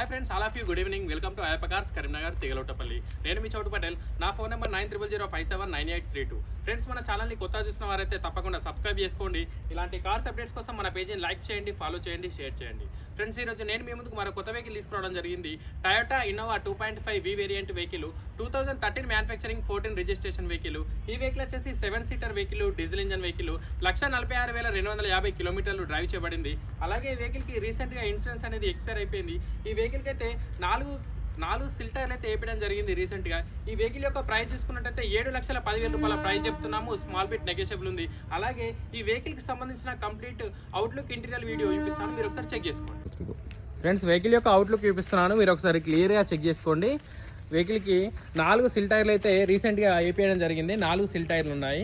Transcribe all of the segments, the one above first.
Hi friends, all of you good evening. Welcome to Ayyappa cars Karimnagar Thigalottapalli. నేను మీ చౌటు పటేల్. నా phone number 9005799832. Friends, మన ఛానల్ని కొత్తగా చూసిన వారైతే తప్పకుండా సబ్స్క్రైబ్ చేసుకోండి. ఇలాంటి కార్స్ అప్డేట్స్ కోసం మన పేజీని లైక్ చేయండి, ఫాలో చేయండి, షేర్ చేయండి. ఫ్రెండ్స్, ఈరోజు నేను మీ ముందుకు మరో కొత్త వెహికల్ తీసుకురావడం జరిగింది. Toyota Innova 2.5V variant vehicle, 2013 manufacturing, 14 registration vehicle. ఈ వెహికల్ వచ్చేసి 7 seater vehicle, diesel engine vehicle, 1,46,250 కిలోమీటర్లు డ్రైవ్ చేయబడింది. అలాగే ఈ వెహికల్కి రీసెంట్గా ఇన్సూరెన్స్ అనేది ఎక్స్పైర్ అయిపోయింది. ఈ వెహికల్కి అయితే నాలుగు సిల్టర్లు అయితే వేయడం జరిగింది రీసెంట్గా. ఈ వెహికల్ యొక్క ప్రైస్ చూసుకున్నట్టయితే 7,10,000 రూపాయల ప్రైస్ చెప్తున్నాము. స్మాల్ బిట్ నెగోషియబుల్ ఉంది. అలాగే ఈ వెహికల్కి సంబంధించిన కంప్లీట్ అవుట్లుక్ ఇంటీరియర్ వీడియో చూపిస్తాను, మీరు ఒకసారి చెక్ చేసుకోండి. ఫ్రెండ్స్, వెహికల్ యొక్క అవుట్లుక్ చూపిస్తున్నాను, మీరు ఒకసారి క్లియర్గా చెక్ చేసుకోండి. వెహికల్కి 4 సిల్ టైర్లు అయితే రీసెంట్గా వేయడం జరిగింది. 4 సిల్ టైర్లు ఉన్నాయి.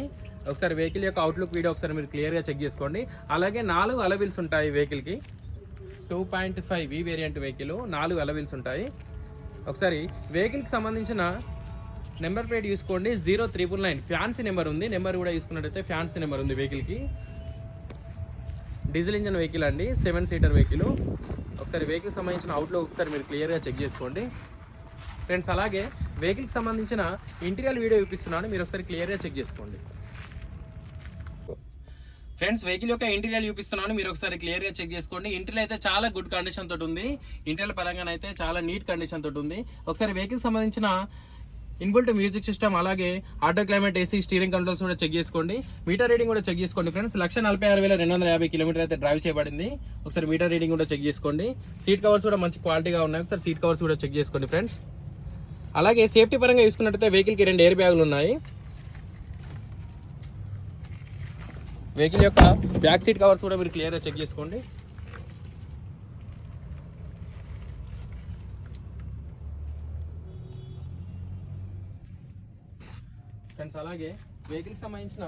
ఒకసారి వెహికల్ యొక్క అవుట్లుక్ వీడియో ఒకసారి మీరు క్లియర్గా చెక్ చేసుకోండి. అలాగే 4 అలవీల్స్ ఉంటాయి వెహికల్కి. 2.5V వేరియంట్ వెహికల్, 4 అలవీల్స్ ఉంటాయి. ఒకసారి వెహికల్కి సంబంధించిన నెంబర్ ప్లేట్ చూసుకోండి, 0399 ఫ్యాన్సీ నెంబర్ ఉంది. నెంబర్ కూడా చూసుకున్నట్టయితే ఫ్యాన్సీ నెంబర్ ఉంది వెహికల్కి. డీజిల్ ఇంజన్ వెహికల్ అండి, 7 సీటర్ వెహికల్. ఒకసారి వెహికల్కి సంబంధించిన అవుట్లుక్ ఒకసారి మీరు క్లియర్గా చెక్ చేసుకోండి ఫ్రెండ్స్. అలాగే వెహికల్కి సంబంధించిన ఇంటీరియర్ వీడియో చూపిస్తున్నాను, మీరు ఒకసారి క్లియర్గా చెక్ చేసుకోండి. ఫ్రెండ్స్, వెహికల్ యొక్క ఇంటీరియర్ చూపిస్తున్నాను, మీరు ఒకసారి క్లియర్ గా చెక్ చేసుకోండి. ఇంటీరియర్ అయితే చాలా గుడ్ కండిషన్ తోటి ఉంది. ఇంటీరియర్ పరంగా అయితే చాలా నీట్ కండిషన్ తోటి ఉంది. ఒకసారి వెహికల్ సంబంధించిన ఇన్బుల్ట్ మ్యూజిక్ సిస్టమ్, అలాగే auto climate, AC, steering controls కూడా చెక్ చేసుకోండి. మీటర్ రీడింగ్ కూడా చెక్ చేసుకోండి ఫ్రెండ్స్. 1,46,250 కిలోమీటర్ అయితే డ్రైవ్ చేయబడింది. ఒకసారి మీటర్ రీడింగ్ కూడా చెక్ చేసుకోండి. సీట్ కవర్స్ కూడా మంచి క్వాలిటీగా ఉన్నాయి. ఒకసారి సీట్ కవర్స్ కూడా చెక్ చేసుకోండి ఫ్రెండ్స్. అలాగే సేఫ్టీ పరంగా చూసుకున్నట్టయితే వెహికల్ కి 2 ఎయిర్ బ్యాగులు ఉన్నాయి. వెహికల్ యొక్క బ్యాక్ సీట్ కవర్స్ కూడా మీరు క్లియర్గా చెక్ చేసుకోండి. ఫ్రెండ్స్, అలాగే వెహికల్కి సంబంధించిన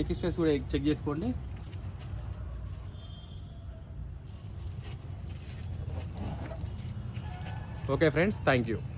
డిక్కీ స్పేస్ కూడా చెక్ చేసుకోండి. Okay friends, thank you.